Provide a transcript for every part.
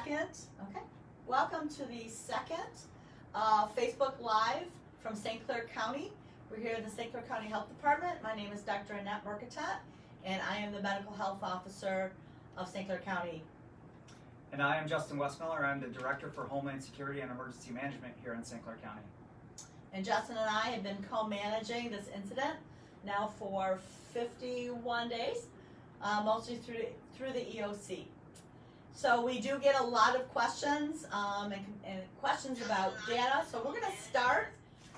Second. Okay. Welcome to the second Facebook Live from St. Clair County. We're here in the St. Clair County Health Department. My name is Dr. Annette Mercatante, and I am the Medical Health Officer of St. Clair County. And I am Justin Westmiller. I'm the Director for Homeland Security and Emergency Management here in St. Clair County. And Justin and I have been co-managing this incident now for 51 days, mostly through the EOC. So we do get a lot of questions and questions about data. So we're going to start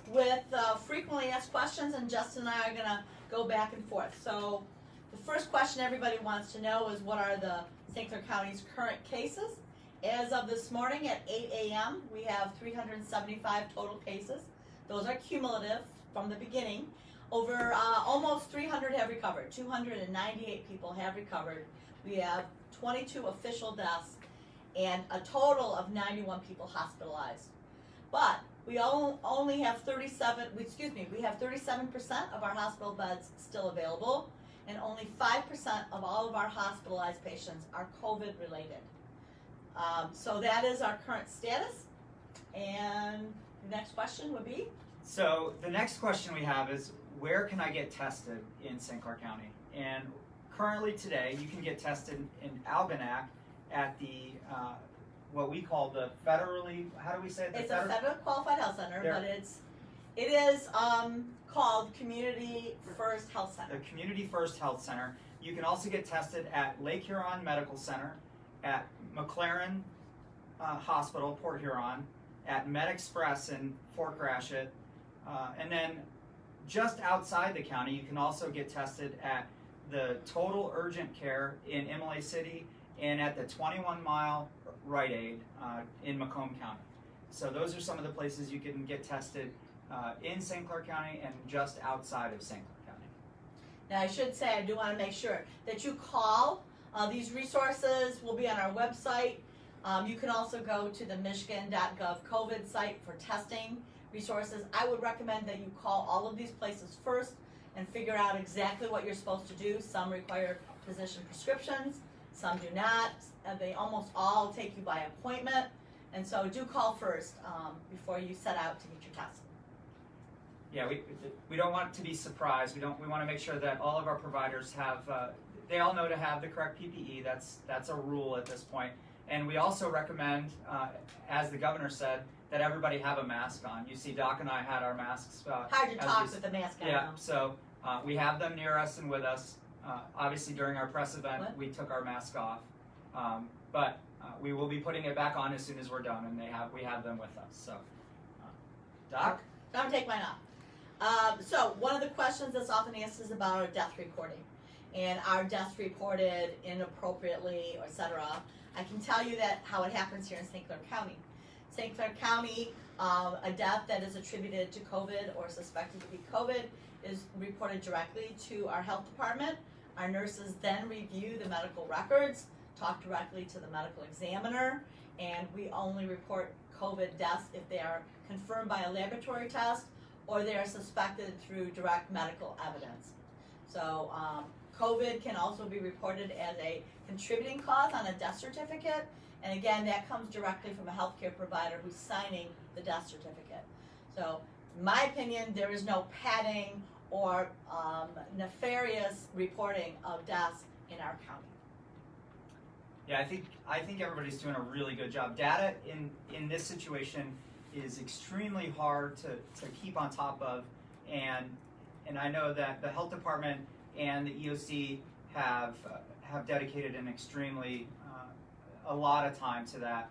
with frequently asked questions, and Justin and I are going to go back and forth. So the first question everybody wants to know is, what are the St. Clair County's current cases? As of this morning at 8 a.m., we have 375 total cases. Those are cumulative from the beginning. Over almost 300 have recovered. 298 people have recovered. We have 22 official deaths and a total of 91 people hospitalized. But we only have 37% of our hospital beds still available, and only 5% of all of our hospitalized patients are COVID related. So that is our current status. And the next question would be? So the next question we have is, where can I get tested in St. Clair County? And currently today, you can get tested in Algonac at the what we call the federally, how do we say it? It's a federal qualified health center, but it is called Community First Health Center. The Community First Health Center. You can also get tested at Lake Huron Medical Center, at McLaren Hospital, Port Huron, at Med Express in Fort Gratiot, and then just outside the county, you can also get tested at the Total Urgent Care in Imlay City and at the 21-mile Rite Aid in Macomb County. So those are some of the places you can get tested in St. Clair County and just outside of St. Clair County. Now I should say, I do want to make sure that you call. These resources will be on our website. You can also go to the michigan.gov COVID site for testing resources. I would recommend that you call all of these places first and figure out exactly what you're supposed to do. Some require physician prescriptions, some do not. They almost all take you by appointment, and so do call first before you set out to get your test. Yeah, we don't want to be surprised. We want to make sure that all of our providers have they all know to have the correct PPE. That's a rule at this point. And we also recommend, as the governor said, that everybody have a mask on. You see, Doc and I had our masks. Hard to talk with the mask on. Yeah, so we have them near us and with us. Obviously, during our press event, we took our mask off, but we will be putting it back on as soon as we're done, and we have them with us. So, Doc? I'm gonna take mine off. So one of the questions that's often asked is about our death reporting, and our deaths reported inappropriately, etc. I can tell you that how it happens here in St. Clair County. St. Clair County, a death that is attributed to COVID or suspected to be COVID is reported directly to our health department. Our nurses then review the medical records, talk directly to the medical examiner, and we only report COVID deaths if they are confirmed by a laboratory test or they are suspected through direct medical evidence. So COVID can also be reported as a contributing cause on a death certificate, and again, that comes directly from a healthcare provider who's signing the death certificate. So, in my opinion, there is no padding or nefarious reporting of deaths in our county. Yeah, I think everybody's doing a really good job. Data in this situation is extremely hard to keep on top of, and I know that the health department and the EOC have dedicated an extremely a lot of time to that.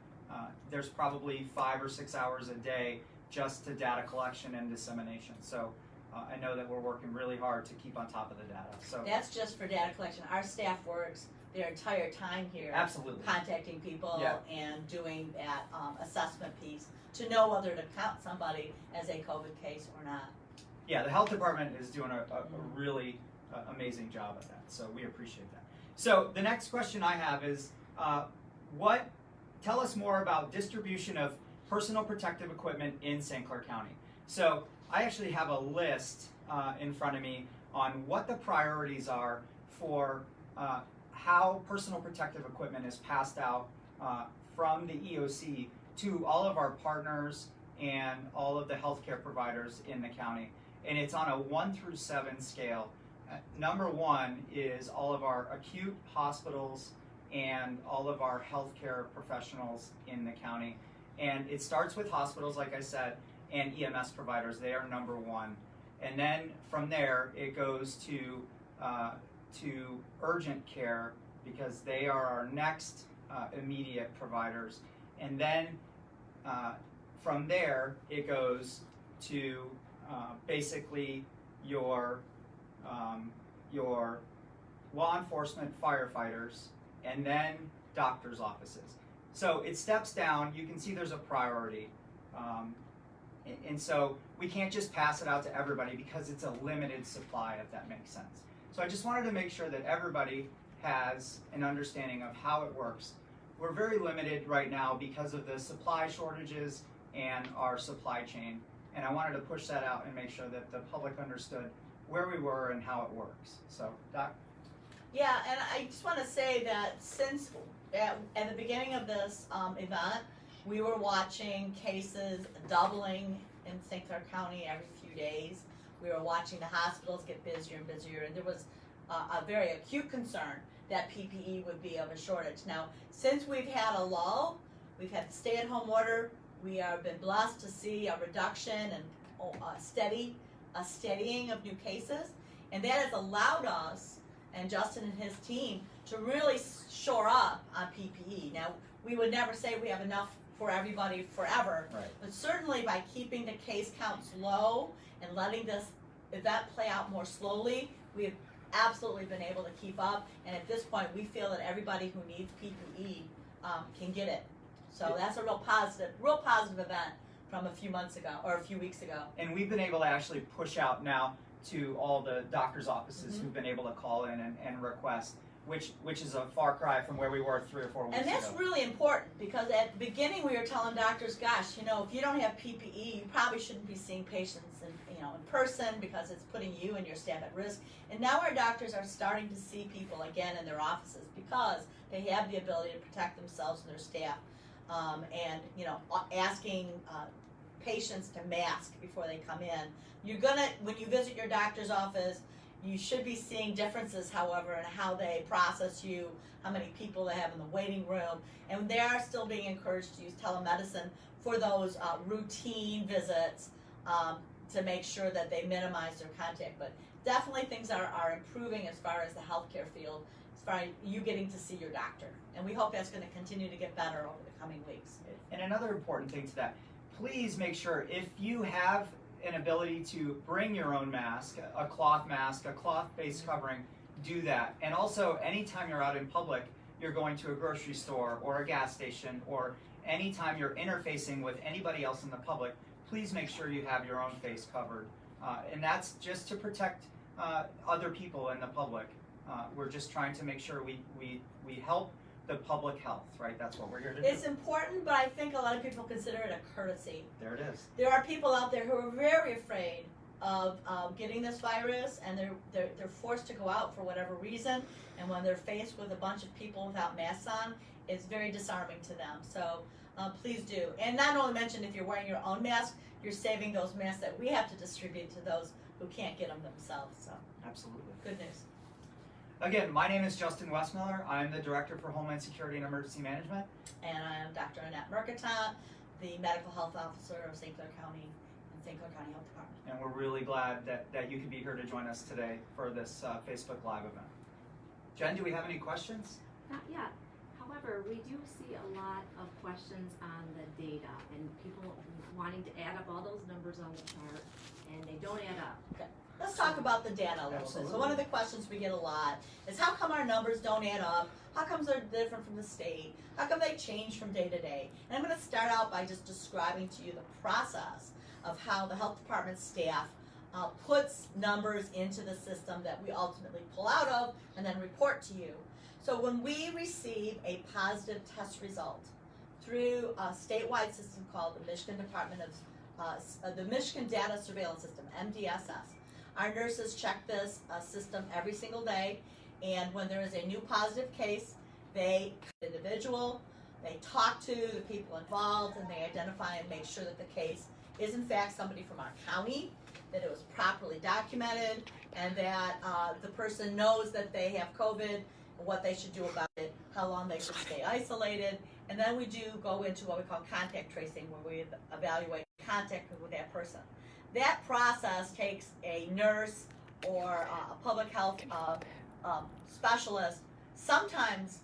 There's probably 5 or 6 hours a day just to data collection and dissemination. So I know that we're working really hard to keep on top of the data. So that's just for data collection. Our staff works their entire time here, absolutely, contacting people and doing that assessment piece to know whether to count somebody as a COVID case or not. Yeah, the health department is doing a really amazing job at that, so we appreciate that. So the next question I have is, tell us more about distribution of personal protective equipment in St. Clair County. So I actually have a list in front of me on what the priorities are for how personal protective equipment is passed out from the EOC to all of our partners and all of the healthcare providers in the county. And it's on a 1 through 7 scale. Number 1 is all of our acute hospitals and all of our healthcare professionals in the county. And it starts with hospitals, like I said, and EMS providers. They are number 1. And then from there, it goes to urgent care, because they are our next immediate providers. And then from there, it goes to basically your law enforcement firefighters, and then doctors' offices. So it steps down. You can see there's a priority. And so we can't just pass it out to everybody because it's a limited supply, if that makes sense. So I just wanted to make sure that everybody has an understanding of how it works. We're very limited right now because of the supply shortages and our supply chain. And I wanted to push that out and make sure that the public understood where we were and how it works. So, Doc? Yeah, and I just want to say that since at the beginning of this event, we were watching cases doubling in St. Clair County every few days. We were watching the hospitals get busier and busier, and there was a very acute concern that PPE would be of a shortage. Now, since we've had a lull, we've had stay-at-home order, we have been blessed to see a reduction and steadying of new cases, and that has allowed us and Justin and his team to really shore up on PPE. Now, we would never say we have enough for everybody forever, Right. but certainly by keeping the case counts low and letting this event play out more slowly, we have absolutely been able to keep up. And at this point, we feel that everybody who needs PPE can get it. So that's a real positive event from a few months ago or a few weeks ago. And we've been able to actually push out now to all the doctors' offices who've been able to call in and request, which is a far cry from where we were 3 or 4 weeks ago. And that's really important, because at the beginning we were telling doctors, gosh, if you don't have PPE, you probably shouldn't be seeing patients in person, because it's putting you and your staff at risk. And now our doctors are starting to see people again in their offices because they have the ability to protect themselves and their staff. And asking patients to mask before they come in. When you visit your doctor's office, you should be seeing differences, however, in how they process you, how many people they have in the waiting room, and they are still being encouraged to use telemedicine for those routine visits to make sure that they minimize their contact. But definitely things are improving as far as the healthcare field, as far as you getting to see your doctor. And we hope that's going to continue to get better over the coming weeks. And another important thing to that, please make sure if you have an ability to bring your own mask, a cloth face covering, do that. And also, anytime you're out in public, you're going to a grocery store or a gas station, or anytime you're interfacing with anybody else in the public, please make sure you have your own face covered. And that's just to protect other people in the public. We're just trying to make sure we help the public health, right? That's what we're here to do. It's important, but I think a lot of people consider it a courtesy. There it is. There are people out there who are very afraid of getting this virus, and they're forced to go out for whatever reason, and when they're faced with a bunch of people without masks on, it's very disarming to them. So please do. And not only mention, if you're wearing your own mask, you're saving those masks that we have to distribute to those who can't get them themselves. So Absolutely. good news. Again, my name is Justin Westmiller. I'm the Director for Homeland Security and Emergency Management. And I am Dr. Annette Mercatante, the Medical Health Officer of St. Clair County and St. Clair County Health Department. And we're really glad that you could be here to join us today for this Facebook Live event. Jen, do we have any questions? Not yet. However, we do see a lot of questions on the data and people wanting to add up all those numbers on the chart, and they don't add up. Okay. Let's talk about the data a little bit. So one of the questions we get a lot is, how come our numbers don't add up? How come they're different from the state? How come they change from day to day? And I'm going to start out by just describing to you the process of how the health department staff puts numbers into the system that we ultimately pull out of and then report to you. So when we receive a positive test result through a statewide system called the Michigan Department of the Michigan Data Surveillance System, MDSS, our nurses check this system every single day, and when there is a new positive case, they individual, They talk to the people involved and they identify and make sure that the case is in fact somebody from our county, that it was properly documented, and that the person knows that they have COVID, what they should do about it, how long they should stay isolated. And then we do go into what we call contact tracing, where we evaluate contact with that person. That process takes a nurse or a public health specialist, sometimes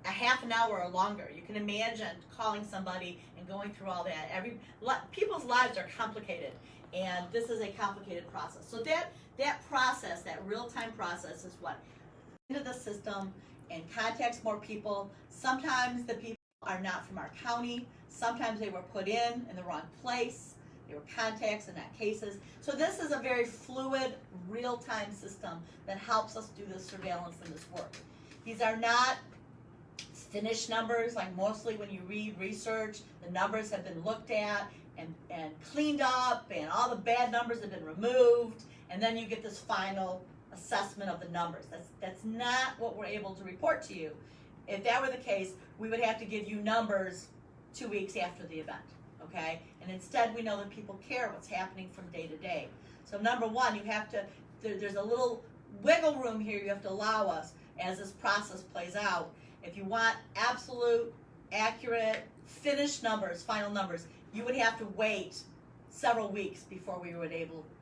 a half an hour or longer. You can imagine calling somebody and going through all that. People's lives are complicated, and this is a complicated process. So that process, that real-time process, is what into the system and contacts more people. Sometimes the people are not from our county. Sometimes they were put in the wrong place. They were contacts and not cases. So this is a very fluid, real-time system that helps us do this surveillance and this work. These are not finished numbers, like mostly when you read research, the numbers have been looked at and cleaned up, and all the bad numbers have been removed, and then you get this final assessment of the numbers. That's not what we're able to report to you. If that were the case, we would have to give you numbers 2 weeks after the event, okay? And instead, we know that people care what's happening from day to day. So number one, you have to, there's a little wiggle room here you have to allow us as this process plays out. If you want absolute, accurate, finished numbers, final numbers, you would have to wait several weeks before we would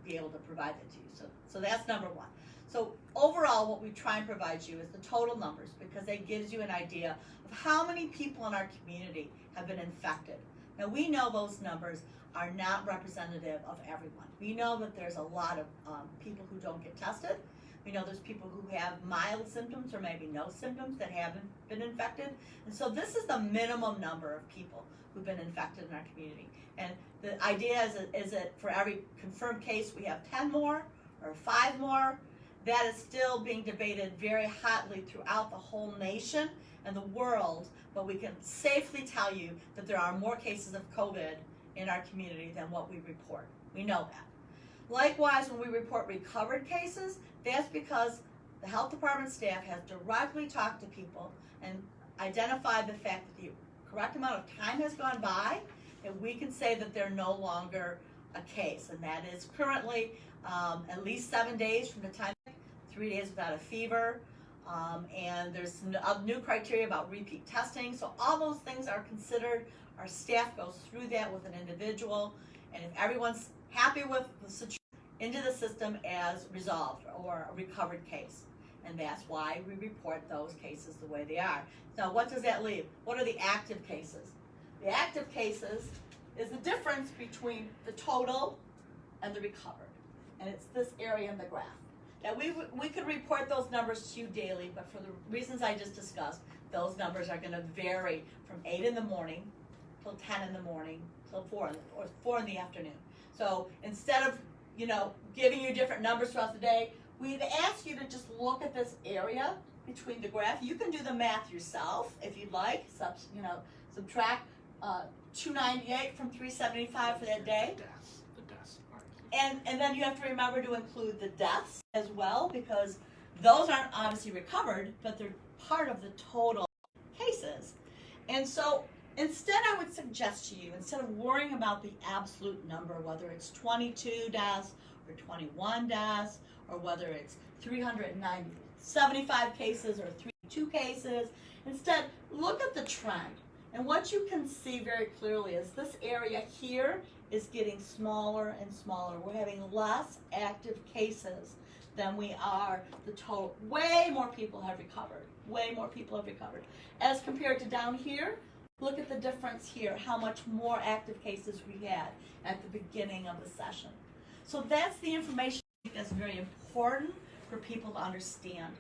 be able to provide it to you. So that's number one. So overall, what we try and provide you is the total numbers, because that gives you an idea of how many people in our community have been infected. Now, we know those numbers are not representative of everyone. We know that there's a lot of people who don't get tested. We know there's people who have mild symptoms or maybe no symptoms that haven't been infected. And so this is the minimum number of people who've been infected in our community. And the idea is that for every confirmed case, we have 10 more or 5 more. That is still being debated very hotly throughout the whole nation and the world, but we can safely tell you that there are more cases of COVID in our community than what we report. We know that. Likewise, when we report recovered cases, that's because the health department staff has directly talked to people and identified the fact that the correct amount of time has gone by, and we can say that they're no longer a case. And that is currently at least 7 days from the time, 3 days without a fever, and there's new criteria about repeat testing. So all those things are considered. Our staff goes through that with an individual, and if everyone's happy with the situation, into the system as resolved or a recovered case. And that's why we report those cases the way they are. Now, what does that leave? What are the active cases? The active cases is the difference between the total and the recovered. And it's this area in the graph. Now, we could report those numbers to you daily, but for the reasons I just discussed, those numbers are going to vary from 8 in the morning till 10 in the morning till 4 in the afternoon. So instead of giving you different numbers throughout the day, we'd ask you to just look at this area between the graph. You can do the math yourself if you'd like. Subtract 298 from 375 for that day. The deaths. And then you have to remember to include the deaths as well, because those aren't obviously recovered, but they're part of the total cases. And so instead, I would suggest to you, instead of worrying about the absolute number, whether it's 22 deaths or 21 deaths, or whether it's 375 cases or 32 cases, instead, look at the trend. And what you can see very clearly is this area here is getting smaller and smaller. We're having less active cases than we are the total. Way more people have recovered. Way more people have recovered. As compared to down here, look at the difference here, how much more active cases we had at the beginning of the session. So that's the information that's very important for people to understand.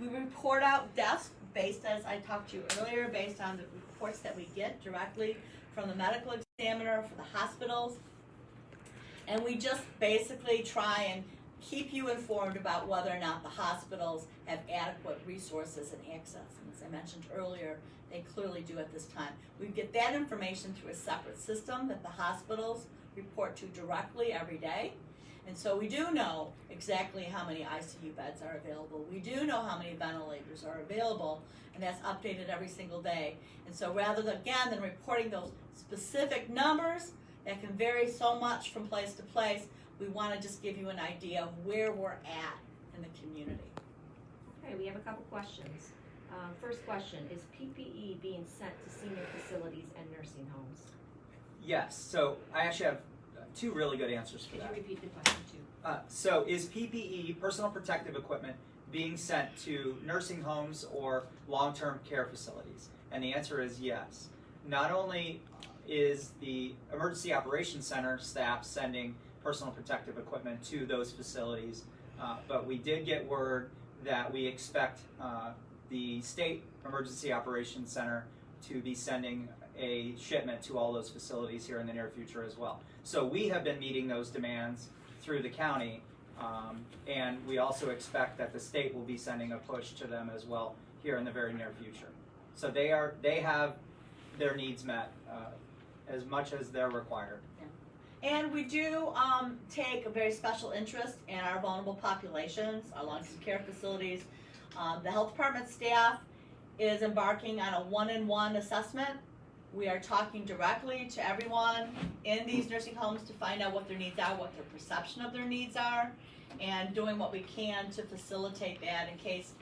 We report out deaths based, as I talked to you earlier, based on the reports that we get directly from the medical examiner for the hospitals. And we just basically try and keep you informed about whether or not the hospitals have adequate resources and access. And as I mentioned earlier, they clearly do at this time. We get that information through a separate system that the hospitals report to directly every day. And so we do know exactly how many ICU beds are available. We do know how many ventilators are available, and that's updated every single day. And so rather than, again, than reporting those specific numbers that can vary so much from place to place, we want to just give you an idea of where we're at in the community. Okay, we have a couple questions. First question, is PPE being sent to senior facilities and nursing homes? Yes, so I actually have two really good answers for Could that. you repeat the question too? So is PPE, personal protective equipment, being sent to nursing homes or long-term care facilities? And the answer is yes. Not only is the Emergency Operations Center staff sending personal protective equipment to those facilities, but we did get word that we expect the State Emergency Operations Center to be sending a shipment to all those facilities here in the near future as well. So we have been meeting those demands through the county, and we also expect that the state will be sending a push to them as well here in the very near future. So they have their needs met as much as they're required. And we do take a very special interest in our vulnerable populations, our long-term care facilities. The health department staff is embarking on a one-on-one assessment. We are talking directly to everyone in these nursing homes to find out what their needs are, what their perception of their needs are, and doing what we can to facilitate that in case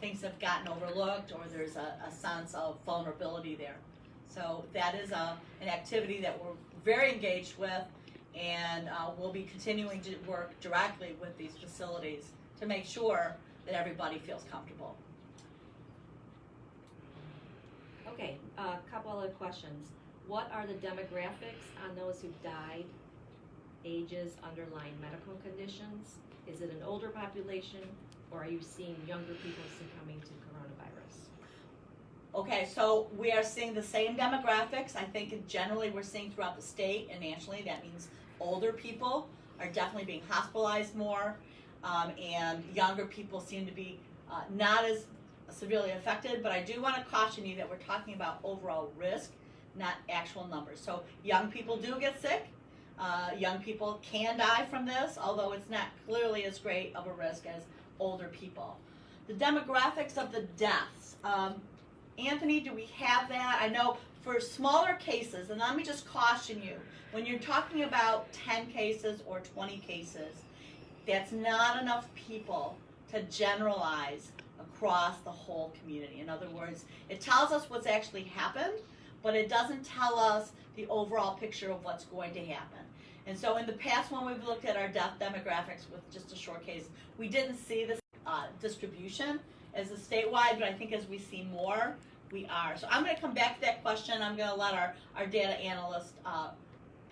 things have gotten overlooked or there's a sense of vulnerability there. So that is an activity that we're very engaged with, and we'll be continuing to work directly with these facilities to make sure that everybody feels comfortable. Okay, a couple other questions. What are the demographics on those who died, ages, underlying medical conditions? Is it an older population, or are you seeing younger people succumbing to coronavirus? Okay, so we are seeing the same demographics. I think generally we're seeing throughout the state and nationally. That means older people are definitely being hospitalized more, and younger people seem to be not as severely affected. But I do want to caution you that we're talking about overall risk, not actual numbers. So young people do get sick. Young people can die from this, although it's not clearly as great of a risk as older people. The demographics of the deaths. Anthony, do we have that? I know for smaller cases, and let me just caution you, when you're talking about 10 cases or 20 cases, that's not enough people to generalize across the whole community. In other words, it tells us what's actually happened, but it doesn't tell us the overall picture of what's going to happen. And so in the past, when we've looked at our death demographics with just a short case, we didn't see this distribution as a statewide, but I think as we see more, we are. So I'm going to come back to that question. I'm going to let our data analyst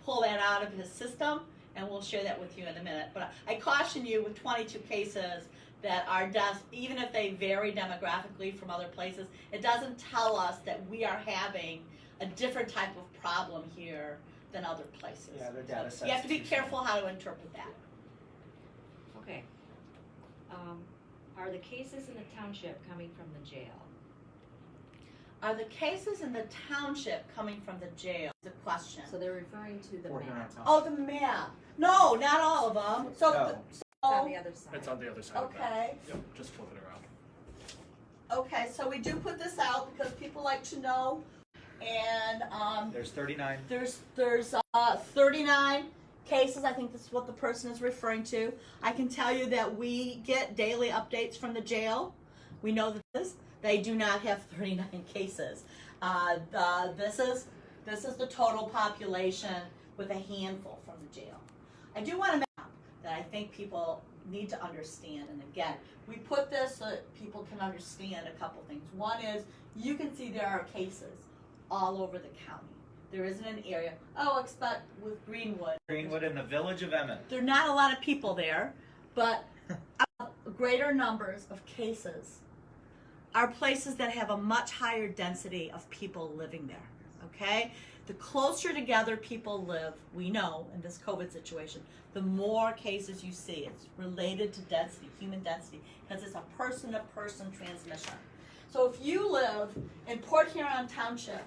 pull that out of his system, and we'll share that with you in a minute. But I caution you with 22 cases that our deaths, even if they vary demographically from other places, it doesn't tell us that we are having a different type of problem here than other places. Yeah, the data So you have to be sets- careful how to interpret that. Okay. Are the cases in the township coming from the jail? Are the cases in the township coming from the jail? The question. So they're referring to the Fort Huron map. Township. Oh, the map. No, not all of them. So, No. It's on the other side. It's on the other side of that. okay. Yep, just flip it around. Okay, so we do put this out because people like to know. And There's 39. there's 39 cases. I think this is what the person is referring to. I can tell you that we get daily updates from the jail. We know that they do not have 39 cases. This is the total population with a handful from the jail. I do want to mention that I think people need to understand, and again, we put this so that people can understand a couple things. One is, you can see there are cases all over the county. There isn't an area, except with Greenwood. Greenwood in the village of Emmett. There are not a lot of people there, but greater numbers of cases are places that have a much higher density of people living there, okay? The closer together people live, we know in this COVID situation, the more cases you see. It's related to density, human density, because it's a person-to-person transmission. So if you live in Port Huron Township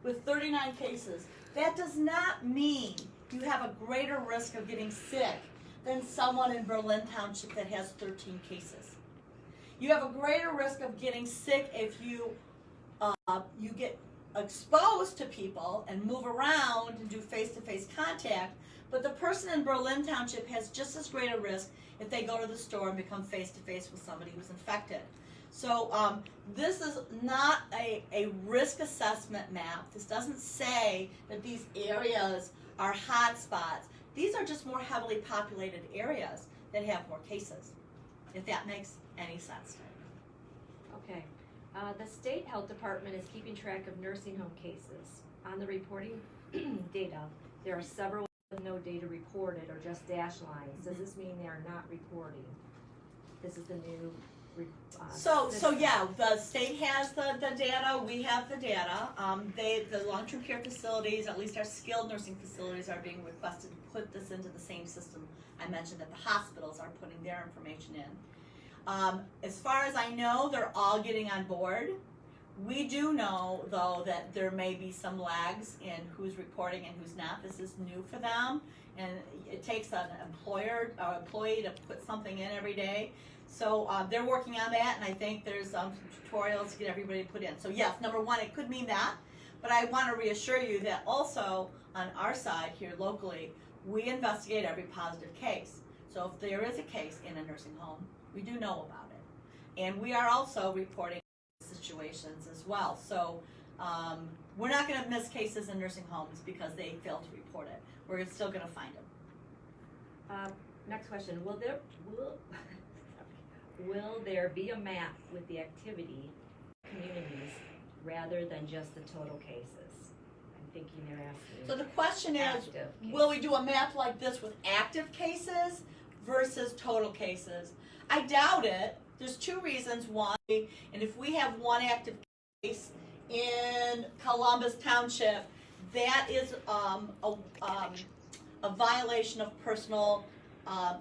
with 39 cases, that does not mean you have a greater risk of getting sick than someone in Berlin Township that has 13 cases. You have a greater risk of getting sick if you get exposed to people and move around and do face-to-face contact, but the person in Berlin Township has just as great a risk if they go to the store and become face-to-face with somebody who's infected. So this is not a risk assessment map. This doesn't say that these areas are hot spots. These are just more heavily populated areas that have more cases, if that makes any sense. Okay. The state health department is keeping track of nursing home cases. On the reporting data, there are several with no data reported or just dash lines. Does this mean they are not reporting? This is the new So system. yeah, the state has the data, we have the data. The long-term care facilities, at least our skilled nursing facilities, are being requested to put this into the same system. I mentioned that the hospitals are putting their information in. As far as I know, they're all getting on board. We do know, though, that there may be some lags in who's reporting and who's not. This is new for them, and it takes an employee to put something in every day. So they're working on that, and I think there's some tutorials to get everybody put in. So yes, number one, it could mean that, but I want to reassure you that also on our side here locally, we investigate every positive case. So if there is a case in a nursing home, we do know about it. And we are also reporting situations as well. So we're not going to miss cases in nursing homes because they failed to report it. We're still going to find them. Next question. Will there be a map with the activity communities rather than just the total cases? I'm thinking they're asking. So the question is, active cases. will we do a map like this with active cases versus total cases? I doubt it. There's two reasons. One, and if we have one active case in Columbus Township, that is a violation of personal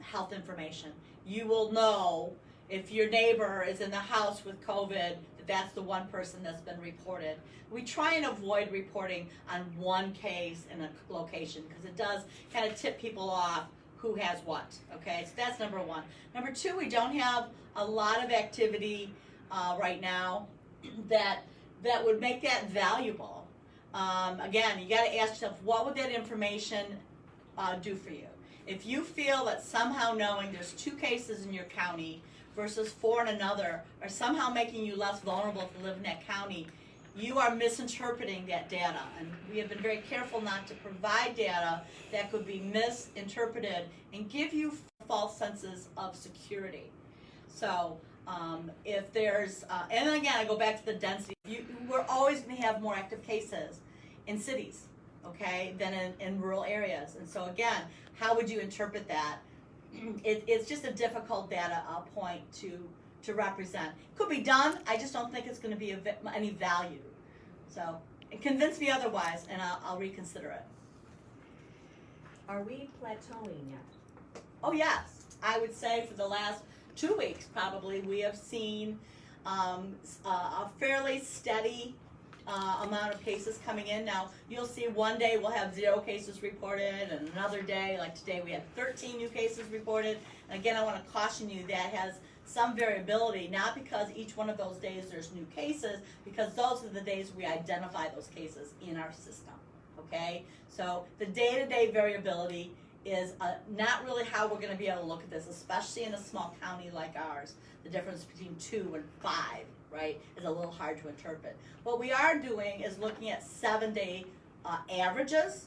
health information. You will know if your neighbor is in the house with COVID, that's the one person that's been reported. We try and avoid reporting on one case in a location because it does kind of tip people off who has what, okay? So that's number one. Number two, we don't have a lot of activity right now that would make that valuable. Again, you gotta ask yourself, what would that information do for you? If you feel that somehow knowing there's 2 cases in your county versus 4 in another are somehow making you less vulnerable to live in that county, you are misinterpreting that data. And we have been very careful not to provide data that could be misinterpreted and give you false senses of security. So if there's, and again, I go back to the density. We're always going to have more active cases in cities, okay, than in rural areas. And so again, how would you interpret that? It's just a difficult data point to represent. Could be done. I just don't think it's going to be any value. So convince me otherwise, and I'll reconsider it. Are we plateauing yet? Oh yes, I would say for the last 2 weeks probably we have seen a fairly steady amount of cases coming in. Now you'll see one day we'll have 0 cases reported, and another day, like today, we had 13 new cases reported. And again, I want to caution you that has some variability, not because each one of those days there's new cases, because those are the days we identify those cases in our system, okay? So the day-to-day variability is not really how we're going to be able to look at this, especially in a small county like ours. The difference between 2 and 5, right, is a little hard to interpret. What we are doing is looking at 7-day averages,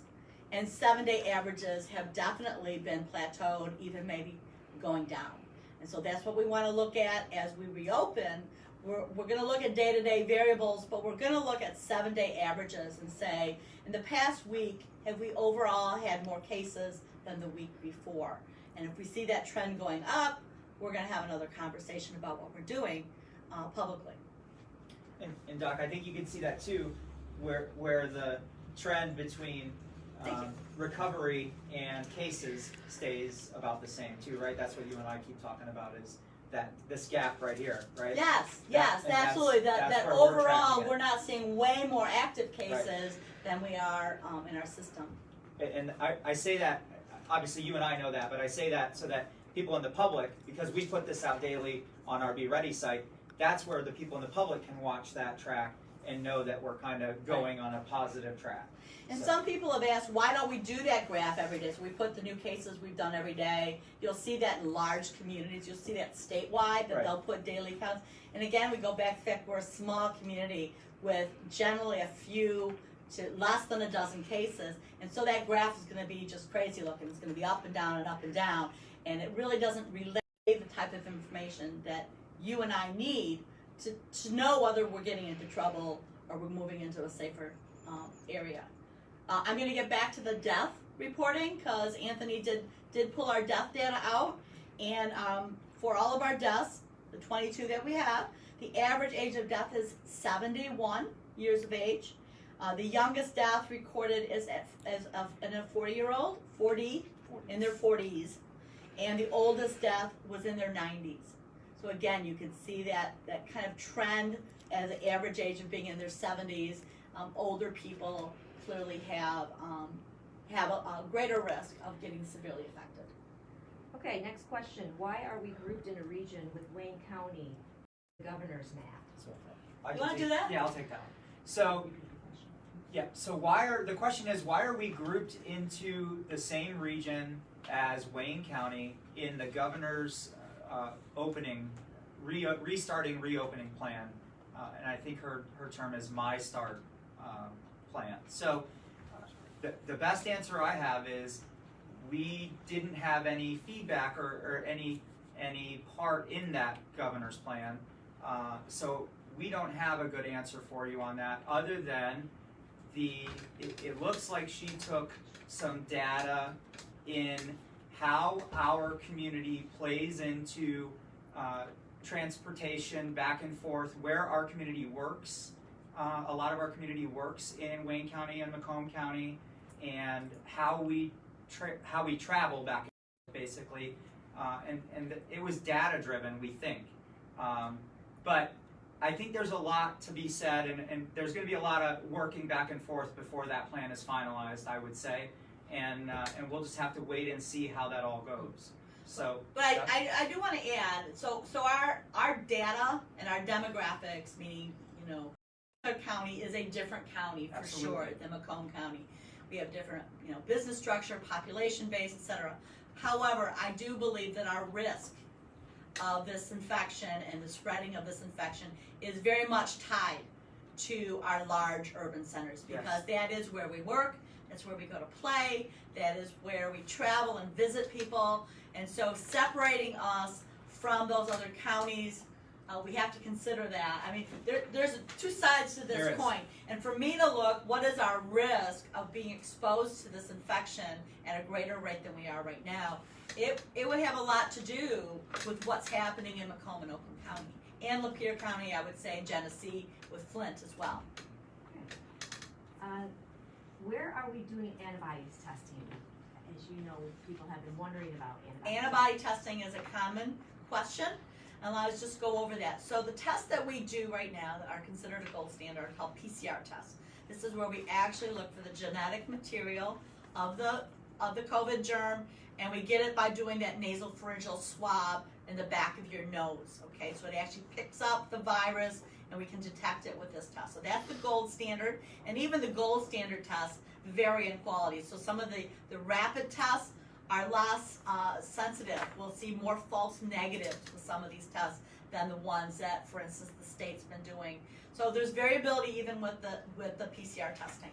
and 7-day averages have definitely been plateaued, even maybe going down. And so that's what we want to look at as we reopen. We're going to look at day-to-day variables, but we're going to look at 7-day averages and say, in the past week, have we overall had more cases than the week before? And if we see that trend going up, we're going to have another conversation about what we're doing publicly. And Doc, I think you can see that too, where the trend between recovery and cases stays about the same too, right? That's what you and I keep talking about, is that this gap right here, right? Yes, And absolutely. that's That where we're overall, tracking it. we're not seeing way more active cases than we are in our system. And I say that, obviously you and I know that, but I say that so that people in the public, because we put this out daily on our Be Ready site, that's where the people in the public can watch that track and know that we're kind of going on a positive track. And So- some people have asked, why don't we do that graph every day? So we put the new cases we've done every day. You'll see that in large communities. You'll see that statewide, that Right. they'll put daily counts. And again, we go back to the fact we're a small community with generally a few to less than a dozen cases. And so that graph is going to be just crazy looking. It's going to be up and down and up and down. And it really doesn't relay the type of information that you and I need to know whether we're getting into trouble or we're moving into a safer area. I'm going to get back to the death reporting because Anthony did pull our death data out. And for all of our deaths, the 22 that we have, the average age of death is 71 years of age. The youngest death recorded is in a 40-year-old, 40 in their 40s. And the oldest death was in their 90s. So again, you can see that kind of trend as the average age of being in their 70s. Older people clearly have a greater risk of getting severely affected. Okay, next question. Why are we grouped in a region with Wayne County, the governor's map? I You can wanna take- do that? Yeah, I'll take that one. So, yeah, so the question is, why are we grouped into the same region as Wayne County in the governor's restarting reopening plan? And I think her term is My Start plan. So the best answer I have is we didn't have any feedback or any part in that governor's plan. So we don't have a good answer for you on that, other than it looks like she took some data in how our community plays into transportation back and forth, where our community works. A lot of our community works in Wayne County and Macomb County, and how we travel back and forth, basically. And it was data driven, we think. But I think there's a lot to be said, and there's going to be a lot of working back and forth before that plan is finalized, I would say. And we'll just have to wait and see how that all goes. So, But I do want to add, so our data and our demographics, meaning, Clair County is a different county for Absolutely. sure than Macomb County. We have different, business structure, population base, etc. However, I do believe that our risk of this infection and the spreading of this infection is very much tied to our large urban centers, because that is where we work, that's where we go to play, that is where we travel and visit people. And so separating us from those other counties, we have to consider that. I mean, there's two sides to There this is. coin. And for me to look, what is our risk of being exposed to this infection at a greater rate than we are right now? It would have a lot to do with what's happening in Macomb and Oakland County. And Lapeer County, I would say, Genesee, with Flint as well. Where are we doing antibodies testing? As you know, people have been wondering about antibodies. Antibody testing is a common question, and let's just go over that. So the tests that we do right now that are considered a gold standard are called PCR tests. This is where we actually look for the genetic material of the COVID germ, and we get it by doing that nasopharyngeal swab in the back of your nose, okay? So it actually picks up the virus, and we can detect it with this test. So that's the gold standard, and even the gold standard tests vary in quality. So some of the rapid tests are less sensitive. We'll see more false negatives with some of these tests than the ones that, for instance, the state's been doing. So there's variability even with the PCR testing.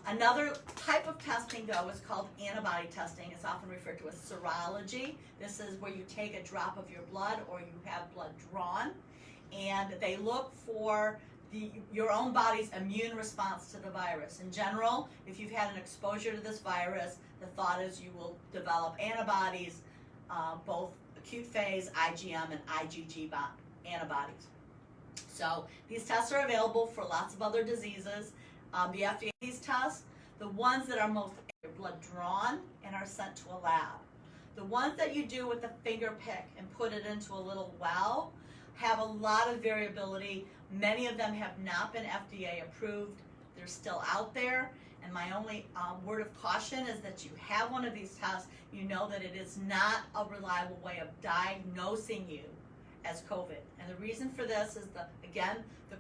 Another type of testing, though, is called antibody testing. It's often referred to as serology. This is where you take a drop of your blood, or you have blood drawn, and they look for your own body's immune response to the virus. In general, if you've had an exposure to this virus, the thought is you will develop antibodies, both acute phase, IgM, and IgG antibodies. So these tests are available for lots of other diseases. The FDA, these tests, the ones that are most blood drawn and are sent to a lab. The ones that you do with the finger pick and put it into a little well have a lot of variability. Many of them have not been FDA approved. They're still out there. And my only word of caution is that you have one of these tests, you know that it is not a reliable way of diagnosing you as COVID. And the reason for this is the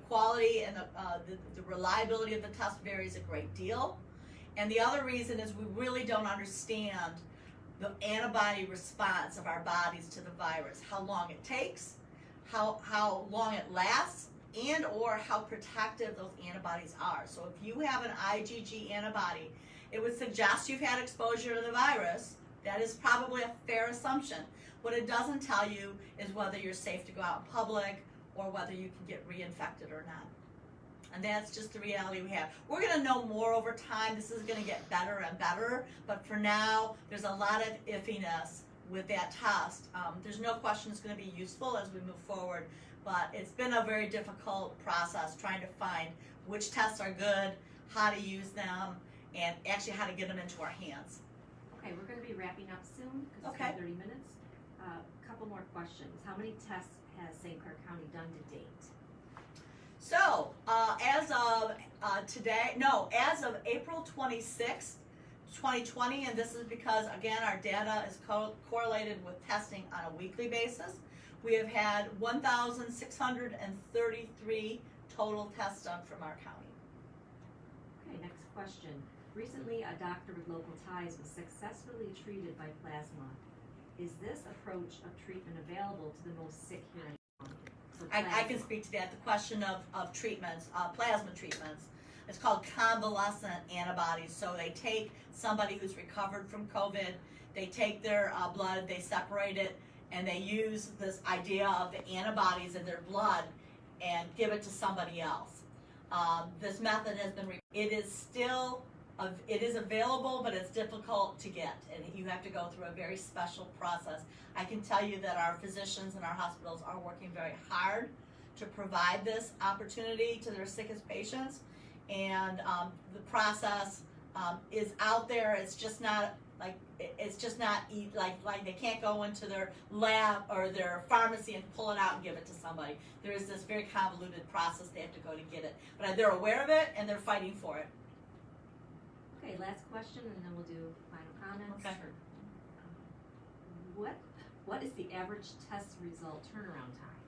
quality and the reliability of the test varies a great deal. And the other reason is we really don't understand the antibody response of our bodies to the virus, how long it takes, how long it lasts, and or how protective those antibodies are. So if you have an IgG antibody, it would suggest you've had exposure to the virus. That is probably a fair assumption. What it doesn't tell you is whether you're safe to go out in public or whether you can get reinfected or not. And that's just the reality we have. We're going to know more over time. This is going to get better and better. But for now, there's a lot of iffiness with that test. There's no question it's going to be useful as we move forward. But it's been a very difficult process trying to find which tests are good, how to use them, and actually how to get them into our hands. Okay, we're going to be wrapping up soon because Okay. it's been 30 minutes. Couple more questions. How many tests has St. Clair County done to date? So, as of as of April 26th, 2020, and this is because, again, our data is correlated with testing on a weekly basis, we have had 1,633 total tests done from our county. Okay, next question. Recently, a doctor with local ties was successfully treated by plasma. Is this approach of treatment available to the most sick here in town? So I plasma. can speak to that. The question of treatments, plasma treatments. It's called convalescent antibodies. So they take somebody who's recovered from COVID, they take their blood, they separate it, and they use this idea of the antibodies in their blood and give it to somebody else. This method has been, it is available, but it's difficult to get, and you have to go through a very special process. I can tell you that our physicians and our hospitals are working very hard to provide this opportunity to their sickest patients, and the process is out there. It's just not like they can't go into their lab or their pharmacy and pull it out and give it to somebody. There is this very convoluted process they have to go to get it, but they're aware of it and they're fighting for it. Okay, last question, and then we'll do final comments. Okay. What is the average test result turnaround time?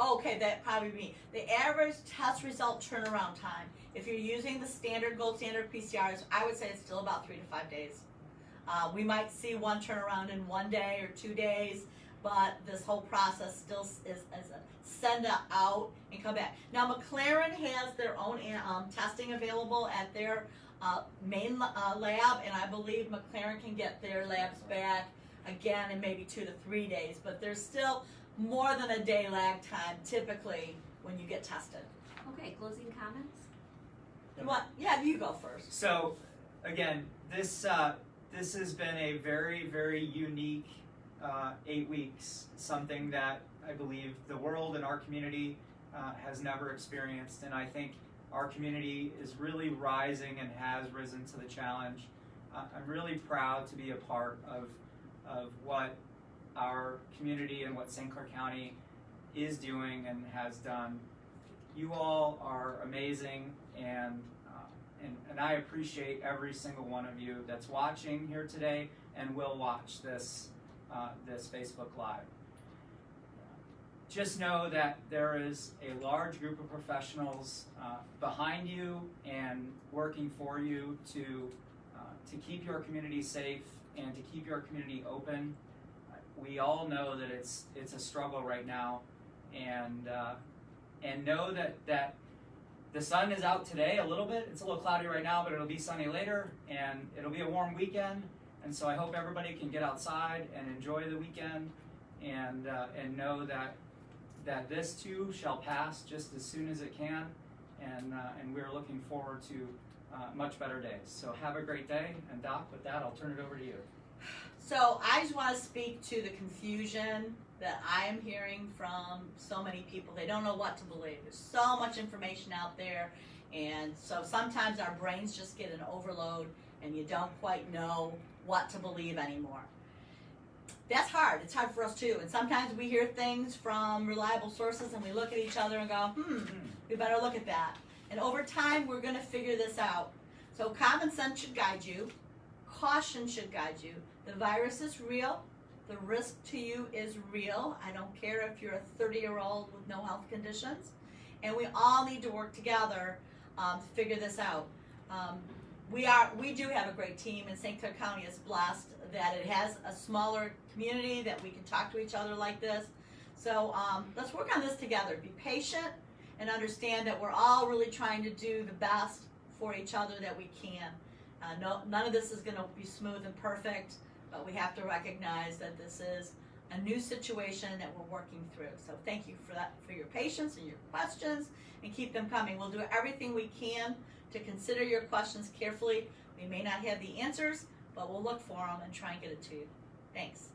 Okay, that probably me. The average test result turnaround time, if you're using the gold standard PCRs, I would say it's still about 3 to 5 days. We might see one turnaround in 1 day or 2 days, but this whole process still is a send it out and come back. Now, McLaren has their own testing available at their main lab, and I believe McLaren can get their labs back again in maybe 2 to 3 days, but there's still more than a day lag time typically when you get tested. Okay, closing comments? What? Yeah, you go first. So, again, this has been a very, very unique 8 weeks, something that I believe the world and our community has never experienced, and I think our community is really rising and has risen to the challenge. I'm really proud to be a part of what our community and what St. Clair County is doing and has done. You all are amazing, and I appreciate every single one of you that's watching here today and will watch this Facebook Live. Just know that there is a large group of professionals behind you and working for you to keep your community safe and to keep your community open. We all know that it's a struggle right now, and know that the sun is out today a little bit. It's a little cloudy right now, but it'll be sunny later, and it'll be a warm weekend. And so I hope everybody can get outside and enjoy the weekend, and know that this too shall pass just as soon as it can, and we're looking forward to much better days. So have a great day, and Doc, with that, I'll turn it over to you. So I just want to speak to the confusion that I am hearing from so many people. They don't know what to believe. There's so much information out there, and so sometimes our brains just get an overload and you don't quite know what to believe anymore. That's hard. It's hard for us too. And sometimes we hear things from reliable sources and we look at each other and go, we better look at that. And over time, we're going to figure this out. So common sense should guide you. Caution should guide you. The virus is real. The risk to you is real. I don't care if you're a 30-year-old with no health conditions. And we all need to work together to figure this out. We do have a great team, and St. Clair County is blessed that it has a smaller community that we can talk to each other like this. So let's work on this together. Be patient and understand that we're all really trying to do the best for each other that we can. None of this is going to be smooth and perfect, but we have to recognize that this is a new situation that we're working through. So thank you for that, for your patience and your questions, and keep them coming. We'll do everything we can to consider your questions carefully. We may not have the answers, but we'll look for them and try and get it to you. Thanks.